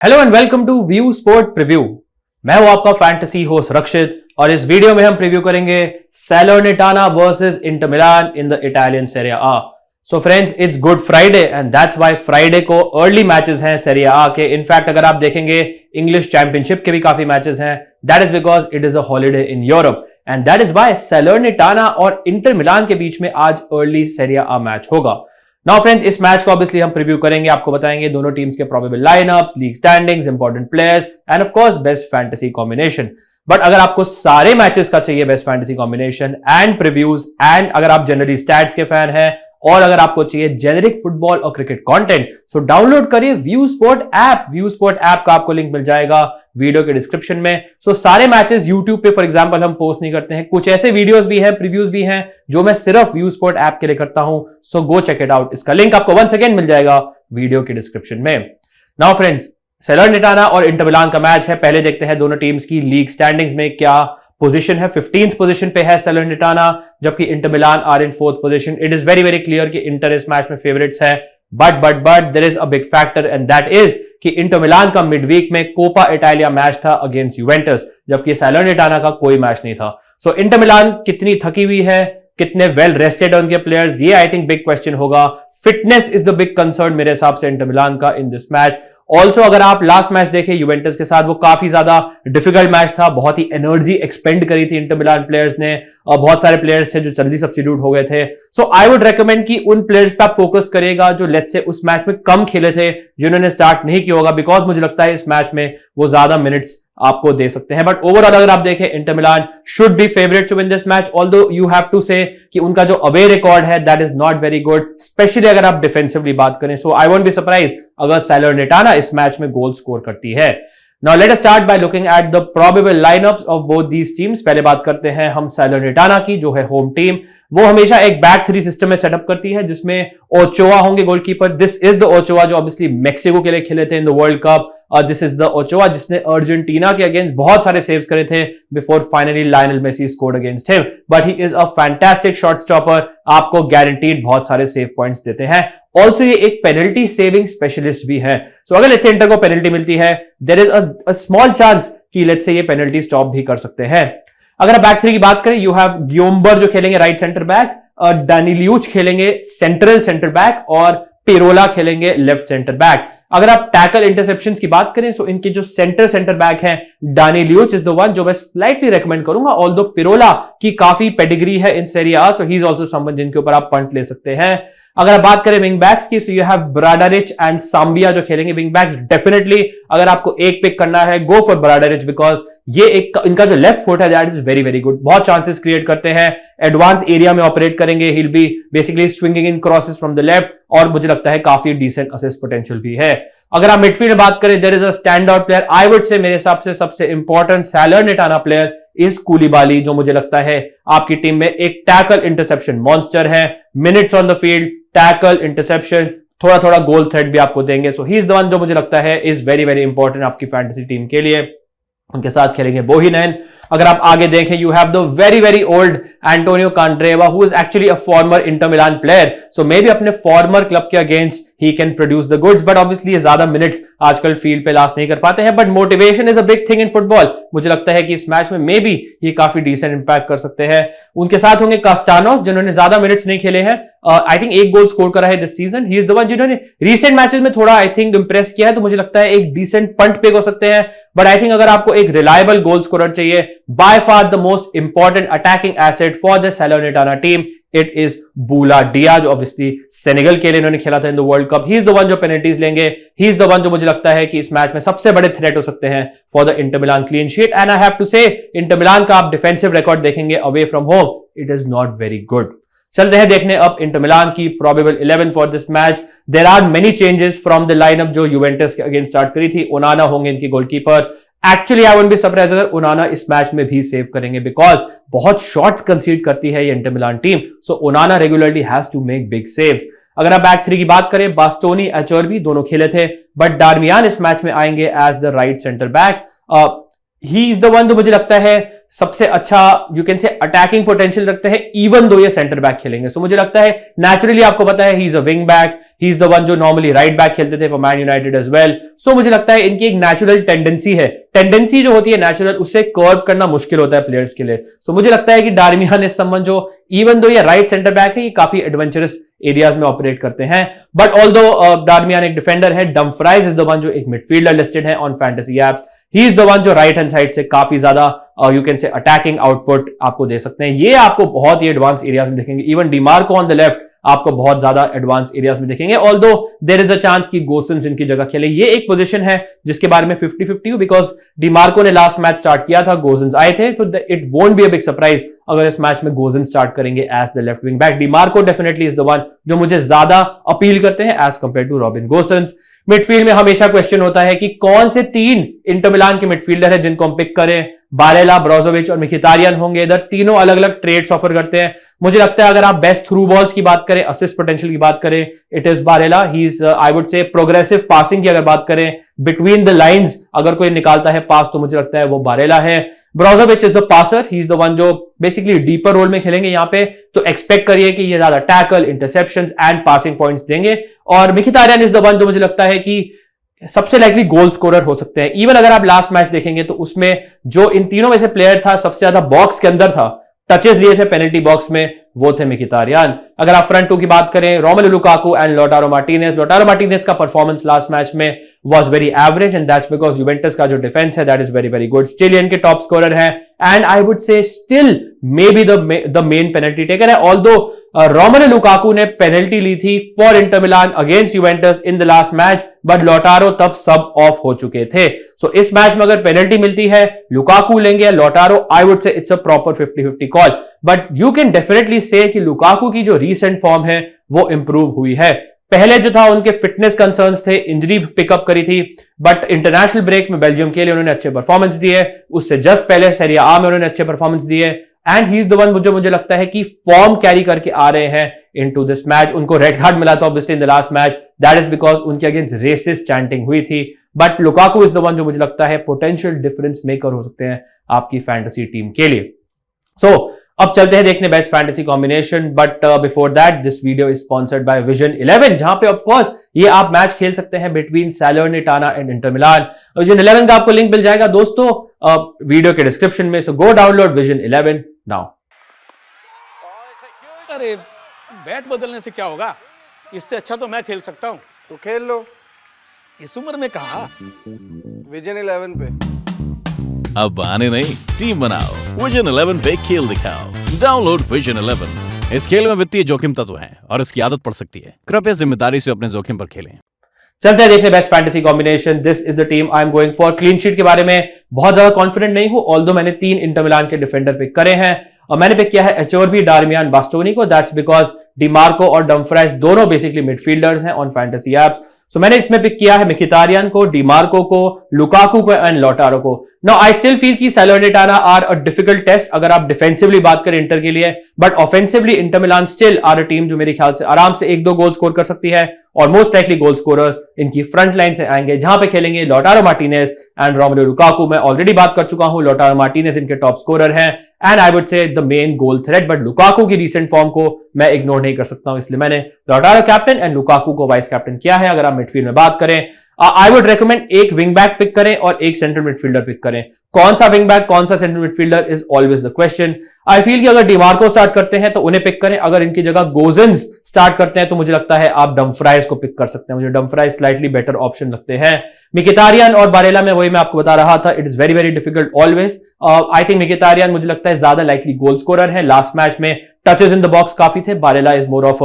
Hello and welcome to view sport preview. मैं हूं आपका फैंटेसी होस्ट रक्षित और इस वीडियो में हम प्रीव्यू करेंगे Salernitana versus Inter Milan in the Italian Serie A. So friends, it's Good Friday and that's why Friday को early matches हैं सेरिया आ के। इनफैक्ट अगर आप देखेंगे इंग्लिश चैंपियनशिप के भी काफी मैचेस हैं। That is because it is a holiday in Europe and that is why Salernitana और इंटर मिलान के बीच में आज अर्ली सेरिया आ मैच होगा। नाउ फ्रेंड्स, इस मैच को ऑब्वियसली हम प्रीव्यू करेंगे, आपको बताएंगे दोनों टीम्स के probable lineups, league standings, important players and of course best fantasy combination. But अगर आपको सारे मैचेस का चाहिए best fantasy combination and previews and अगर आप जनरली स्टैट्स के फैन हैं और अगर आपको चाहिए जेनेरिक फुटबॉल और क्रिकेट कंटेंट, सो डाउनलोड करिए view sport app. View sport app का आपको लिंक मिल जाएगा वीडियो के डिस्क्रिप्शन में। सो सारे मैचेस यूट्यूब पे फॉर एग्जांपल हम पोस्ट नहीं करते हैं, कुछ ऐसे वीडियोस भी हैं, प्रीव्यूज भी हैं जो मैं सिर्फ व्यू स्पोर्ट ऐप के लिए करता हूं। सो गो चेक इट आउट। इसका लिंक आपको वंस अगेन मिल जाएगा वीडियो के डिस्क्रिप्शन में। नाउ फ्रेंड्स, सैलर्निटाना और इंटर मिलान का मैच है। पहले देखते हैं दोनों टीम्स की लीग स्टैंडिंग्स में क्या पोजीशन है। 15th पोजीशन पे है सैलर्निटाना, जबकि Inter Milan are in 4th position. It is very very clear कि इंटर इस मैच में फेवरेट्स है, but there is a big factor and that is कि इंटर मिलान का मिडवीक में कोपा इटालिया मैच था अगेंस्ट यूवेंटस, जबकि Salernitana का कोई मैच नहीं था। सो इंटर मिलान कितनी थकी हुई है, कितने वेल रेस्टेड उनके प्लेयर्स, ये आई थिंक बिग क्वेश्चन होगा। Fitness is the big concern मेरे हिसाब से इंटर मिलान का इन दिस मैच। ऑल्सो अगर आप लास्ट मैच देखें यूवेंटस के साथ, वो काफी ज्यादा डिफिकल्ट मैच था, बहुत ही एनर्जी एक्सपेंड करी थी इंटर मिलान प्लेयर्स ने और बहुत सारे प्लेयर्स थे जो जल्दी सब्स्टिट्यूट हो गए थे। सो आई वुड रेकमेंड कि उन प्लेयर्स पे आप फोकस करेगा जो लेट्स से उस मैच में कम खेले थे, जिन्होंने स्टार्ट नहीं किया होगा, बिकॉज मुझे लगता है इस मैच में वो ज्यादा मिनट्स आपको दे सकते हैं। बट ओवरऑल अगर आप देखें Inter Milan should be favourite to win this match, although you have to say कि उनका जो अवे रिकॉर्ड है that is not very good, especially अगर आप डिफेंसिवली बात करें। So I won't be surprise अगर सैलर्निटाना इस मैच में गोल स्कोर करती है। Now let us start by looking at the probable lineups of both these teams. पहले बात करते हैं हम सैलर्निटाना की, जो है होम टीम। वो हमेशा एक बैक थ्री सिस्टम में सेटअप करती है जिसमें ओचोआ होंगे goalkeeper. This is the Ochoa जो ऑब्वियसली मेक्सिको के लिए खेले थे in the world cup. This is the Ochoa जिसने अर्जेंटीना के अगेंस्ट बहुत सारे सेव्स करे थे before finally Lionel Messi scored against him. But he is a fantastic shot stopper, आपको गारंटीड बहुत सारे सेव पॉइंट्स देते हैं। ऑल्सो ये एक पेनल्टी सेविंग स्पेशलिस्ट भी है। सो अगर लेट्स से इंटर को पेनल्टी मिलती है, there is a small chance कि लेट्स से ये पेनल्टी स्टॉप भी कर सकते हैं। अगर आप बैक थ्री की बात करें, यू हैव गियोम्बर जो खेलेंगे राइट सेंटर बैक, डानिलियूच खेलेंगे सेंट्रल सेंटर बैक और पिरोला खेलेंगे लेफ्ट सेंटर बैक। अगर आप टैकल इंटरसेप्शंस की बात करें, सो इनके जो सेंटर बैक हैं, डानिलियूच इज द वन जो मैं स्लाइटली रेकमेंड करूंगा, ऑल्दो पिरोला की काफी पेडिग्री है इन सेरिया A, so he is also someone जिनके ऊपर आप पंट ले सकते हैं। अगर आप बात करें विंग बैक्स की, सो यू हैव ब्राडारिच एंड सांबिया जो खेलेंगे विंग बैक्स। डेफिनेटली अगर आपको एक पिक करना है, गो फॉर ब्राडारिच, बिकॉज ये एक इनका जो लेफ्ट फुट है that is very very good, बहुत चांसेस क्रिएट करते हैं, एडवांस एरिया में ऑपरेट करेंगे, he will be basically swinging in crosses from the left और मुझे लगता है काफी डिसेंट असिस्ट पोटेंशियल भी है। अगर आप मिडफील्ड बात करें, there is a stand out player, I would say मेरे हिसाब से सबसे important Salernitana player is Coulibaly, जो मुझे लगता है आपकी टीम में एक टैकल इंटरसेप्शन मॉन्स्टर है। Minutes on the field, tackle, interception, थोड़ा थोड़ा गोल थ्रेट भी आपको देंगे। So he is the one जो मुझे लगता है इज वेरी वेरी इंपॉर्टेंट आपकी फैंटेसी टीम के लिए। उनके साथ खेलेंगे बोहिनैन। अगर आप आगे देखें, you have the very very old Antonio Candreva who is actually a former Inter Milan player. So maybe अपने फॉर्मर क्लब के against he can produce the goods, but obviously ये ज्यादा मिनट्स आजकल फील्ड पे last नहीं कर पाते हैं। But motivation is a big thing in football. मुझे लगता है कि इस मैच में मे बी ये काफी डिसेंट इंपैक्ट कर सकते हैं। उनके साथ होंगे कास्टानोस, जिन्होंने ज्यादा मिनट्स नहीं खेले हैं, आई थिंक एक गोल स्कोर करा है this season. He is the one जिन्होंने रिसेंट मैचेस में थोड़ा आई थिंक इंप्रेस किया है, तो मुझे लगता है एक डिसेंट पंट पिक हो सकते हैं। बट आई थिंक अगर आपको एक रिलायबल गोल स्कोरर चाहिए, by far the most important attacking asset for the Salernitana team, it is Boulaye Dia. Obviously Senegal के लिए इन्होंने खेला था in the world cup. He is the one जो पेनल्टीज लेंगे, ही इज द वन जो मुझे लगता है कि इस मैच में सबसे बड़े थ्रेट हो सकते हैं for the Inter Milan clean sheet. And I have to say Inter Milan का आप डिफेंसिव रिकॉर्ड देखेंगे away from home, it is not very good. चलते हैं देखने अब इंटर मिलान की probable 11 for this match. There are many changes from the lineup जो Juventus के अगेंस्ट स्टार्ट करी थी। ओनाना होंगे इनकी goalkeeper. Actually I won't be surprise अगर ओनाना इस मैच में भी सेव करेंगे, बिकॉज बहुत शॉट्स कंसीड करती है ये Inter Milan team. So Onana regularly has to make big saves. अगर आप बैक थ्री की बात करें, बास्टोनी, अचर्बी दोनों खेले थे, बट डार्मियान इस मैच में आएंगे as the right centre back. He is the one जो मुझे लगता है सबसे अच्छा you can say attacking potential रखते हैं, इवन दो ये सेंटर बैक खेलेंगे। सो मुझे लगता है नेचुरली, आपको पता है he is a wing back, he is the one जो नॉर्मली राइट बैक खेलते थे for Man United as well. So मुझे लगता है इनकी एक नेचुरल टेंडेंसी जो होती है नेचुरल, उससे कर्व करना मुश्किल होता है प्लेयर्स के लिए। सो मुझे लगता है कि डार्मियान इस संबंध जो इवन दो ये राइट सेंटर बैक है, ये काफी एडवेंचरस एरियाज में ऑपरेट करते हैं। बट ऑल्दो डार्मियान एक डिफेंडर है, डमफ्राइज इज द वन जो एक मिडफील्डर लिस्टेड है on fantasy apps. He is the one जो राइट हैंड साइड से काफी ज्यादा you can say attacking output आपको दे सकते हैं। ये आपको बहुत ही एडवांस एरियाज में दिखेंगे। Even Dimarco on the left आपको बहुत ज्यादा एडवांस एरियाज में दिखेंगे। Although there is a chance कि गोसेंस इनकी जगह खेले। ये एक पोजीशन है जिसके बारे में 50-50 बिकॉज डिमार्को ने लास्ट मैच स्टार्ट किया था, गोसेंस आए थे, तो it won't be a big surprise अगर इस मैच में गोसेंस स्टार्ट करेंगे as the left wing back. Dimarco definitely is the one जो मुझे ज्यादा अपील करते हैं as compare to Robin Gosens. Midfield में हमेशा क्वेश्चन होता है कि कौन से 3 इंटर मिलान के मिडफील्डर है जिनको हम पिक करें। बारेला, ब्रोजोविच और मिखितारियन होंगे। इधर तीनों अलग अलग ट्रेड्स ऑफर करते हैं। मुझे लगता है अगर आप बेस्ट थ्रू बॉल्स की बात करें, असिस्ट पोटेंशियल की बात करें, it is Barella. He is I would say progressive passing की अगर बात करें, बिटवीन द लाइंस अगर कोई निकालता है पास, तो मुझे लगता है वो बारेला है। Brozovic is the passer, he is the one जो बेसिकली डीपर रोल में खेलेंगे यहां पे, तो एक्सपेक्ट करिए कि ये ज्यादा tackle, interceptions and passing points देंगे। और मिखितारियन इज द वन जो मुझे लगता है कि सबसे लाइकली गोल स्कोरर हो सकते हैं। इवन अगर आप लास्ट मैच देखेंगे तो उसमें जो इन तीनों में से प्लेयर था सबसे ज्यादा बॉक्स के अंदर था, टचेस लिए थे पेनल्टी बॉक्स में, वो थे मिखितारियन। अगर आप फ्रंट 2 की बात करें, रोमेलू लुकाकू एंड लोटारो मार्टिनेज का परफॉर्मेंस लास्ट मैच में was very average and that's because Juventus का जो डिफेंस है that is very very good। Still इनके टॉप स्कोरर हैं and I would say still maybe the main penalty taker है। although Romelu Lukaku ने penalty ली थी for Inter Milan against Juventus in the last match, but लोटारो तब सब of हो चुके थे। सो इस मैच में अगर पेनल्टी मिलती है, लुकाकू लेंगे या लोटारो, आई वुड से it's a proper 50-50 call. But you can definitely से कि लुकाकू की जो रीसेंट फॉर्म है वो इंप्रूव हुई है। पहले जो था उनके फिटनेस कंसर्न्स थे, इंजरी पिकअप करी थी, बट इंटरनेशनल ब्रेक में बेल्जियम के लिए उन्होंने अच्छे परफॉर्मेंस दिए। उससे जस्ट पहले सीरी आ में उन्होंने अच्छे परफॉर्मेंस दिए and he is the one जो मुझे लगता है कि फॉर्म कैरी करके आ रहे हैं इनटू दिस मैच। उनको रेड कार्ड मिला था obviously in the last match, that is because उनके अगेंस्ट रेसिस्ट चैंटिंग हुई थी। But Lukaku is the one जो मुझे लगता है पोटेंशियल डिफरेंस मेकर हो सकते हैं आपकी फैंटेसी टीम के लिए। सो अब चलते हैं देखने best fantasy combination, but before that this video is sponsored by vision 11, जहां पे ऑफ कोर्स ये आप मैच खेल सकते हैं between Salernitana and Inter Milan. Vision 11 का आपको लिंक मिल जाएगा दोस्तों वीडियो के डिस्क्रिप्शन में, सो गो डाउनलोड विजन 11 नाउ। अरे बैट बदलने से क्या होगा, इससे अच्छा तो मैं खेल सकता हूं। तो खेल लो इस उम्र में कहा विजन 11 पे। अब आने नहीं, टीम बनाओ। विजन 11 पे खेल दिखाओ। Download vision 11। इस खेल में वित्तीय जोखिम तत्व हैं और इसकी आदत पड़ सकती है। कृपया जिम्मेदारी से अपने जोखिम पर खेलें। चलते हैं देखने best fantasy combination. This is the team I am going for. Clean sheet के बारे में बहुत ज्यादा कॉन्फिडेंट नहीं हूं, ऑल्दो मैंने 3 इंटर मिलान के डिफेंडर पिक करे हैं और मैंने पिक किया है एचोरबी, डार्मियान, बास्टोनी को। दैट्स बिकॉज डिमार्को और डमफ्राइज दोनों बेसिकली मिडफील्डर्स हैं ऑन फैंटेसी एप्स। सो मैंने इसमें पिक किया है मिखितारियन को, डिमार्को को, लुकाकू को एंड लोटारो को। नाउ आई स्टिल फील कि Salernitana are a difficult test अगर आप डिफेंसिवली बात करें इंटर के लिए, but offensively Inter Milan still are a team जो मेरे ख्याल से आराम से 1-2 गोल स्कोर कर सकती है और मोस्ट लाइकली गोल स्कोरर्स इनकी फ्रंट लाइन से आएंगे, जहां पे खेलेंगे लोटारो मार्टिनेज एंड रोमेलू लुकाकू। मैं ऑलरेडी बात कर चुका हूं, लोटारो मार्टिनेज इनके टॉप स्कोरर हैं एंड आई वुड से the main goal threat, but Lukaku की रीसेंट फॉर्म को मैं इग्नोर नहीं कर सकता हूं, इसलिए मैंने लोटारो कैप्टन एंड लुकाकू को वाइस कैप्टन किया है। अगर आप मिडफील्ड में बात करें, आई वुड रेकमेंड एक विंग बैक पिक करें और एक सेंट्रल मिडफील्डर पिक करें। कौन सा विंग बैक, कौन सा central midfielder is always the question. I feel कि अगर डिमार्को स्टार्ट करते हैं तो उन्हें पिक करें, अगर इनकी जगह गोजेंस स्टार्ट करते हैं तो मुझे लगता है आप डमफ्राइज को पिक कर सकते हैं। मुझे डमफ्राइज स्लाइटली बेटर ऑप्शन लगते हैं। मिखितारियन और बारेला में वही मैं आपको बता रहा था, it is very very difficult always. I think Mkhitaryan मुझे लगता है ज्यादा लाइकली गोल स्कोरर है। लास्ट मैच में टचेस इन द बॉक्स काफी थे। Barella is more of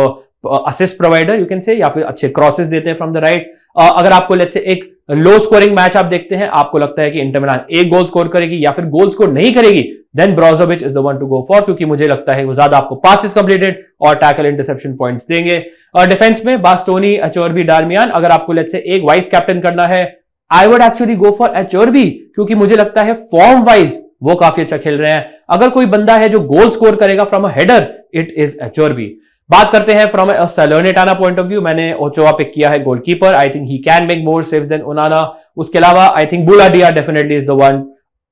assist provider you can say, या फिर अच्छे क्रॉसेस देते हैं फ्रॉम द राइट। अगर आपको लेट्स से एक लो स्कोरिंग मैच आप देखते हैं, आपको लगता है कि इंटर मिलान 1 गोल स्कोर करेगी या फिर गोल स्कोर नहीं करेगी, then Brozovic is the one to go for, क्योंकि मुझे लगता है वो ज्यादा आपको पासेस कंप्लीटेड और टैकल इंटरसेप्शन पॉइंट्स देंगे। और डिफेंस में बास्टोनी, एचोरबी, डार्मियान, अगर आपको लेट्स से एक वाइस कैप्टन करना है, I would actually go for Acerbi, क्योंकि मुझे लगता है फॉर्म वाइज वो काफी अच्छा खेल रहे हैं। अगर कोई बंदा है जो गोल स्कोर करेगा from a header, it is Acerbi. बात करते हैं from a Salernitana point of view, मैंने ओचोआ पिक किया है goalkeeper. I think he can make more saves than Onana. उसके अलावा I think Boulaye Dia definitely is the one.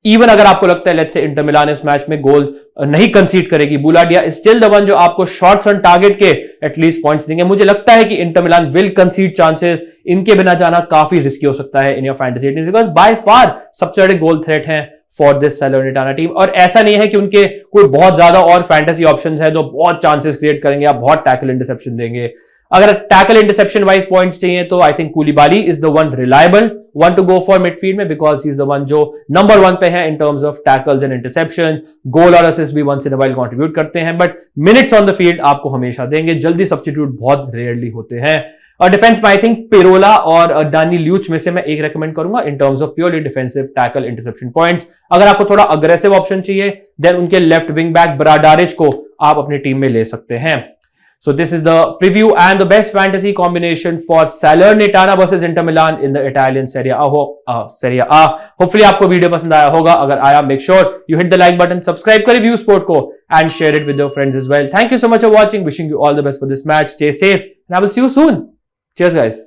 Even अगर आपको लगता है लेट्स से इंटर मिलान इस मैच में गोल नहीं कंसीड करेगी, बुलाडिया इज स्टिल द वन जो आपको शॉट्स ऑन टारगेट के एटलीस्ट पॉइंट्स देंगे। मुझे लगता है कि इंटर मिलान विल कंसीड चांसेस, इनके बिना जाना काफी रिस्की हो सकता है in your fantasy team, because by far सबसे बड़े गोल थ्रेट हैं फॉर दिस सैलर्निटाना टीम। और ऐसा नहीं है कि उनके कोई बहुत ज्यादा और फैंटेसी ऑप्शंस है जो बहुत चांसेस क्रिएट करेंगे या बहुत टैकल इंटरसेप्शन देंगे। अगर टैकल इंटरसेप्शन वाइज पॉइंट्स चाहिए तो I think Coulibaly is the one reliable one to go for midfield में, because he is the one जो नंबर 1 पे है in terms of tackles and interception. Goal और assist भी once in a while contribute करते हैं, but minutes on the field आपको हमेशा देंगे, जल्दी सब्स्टिट्यूट बहुत रेयरली होते हैं। और डिफेंस में आई थिंक पिरोला और डानी ल्यूच में से मैं एक रेकमेंड करूंगा इन terms of purely defensive tackle interception points. अगर आपको थोड़ा अग्रेसिव ऑप्शन चाहिए देन उनके लेफ्ट विंग बैक ब्राडारिच को आप अपनी टीम में ले सकते हैं। So this is the preview and the best fantasy combination for Salernitana versus Inter Milan in the Italian Serie A. Hopefully आपको वीडियो पसंद आया होगा। अगर आया make sure you hit the like button, subscribe करें View Sport को and share it with your friends as well. Thank you so much for watching. Wishing you all the best for this match. Stay safe and I will see you soon. Cheers guys.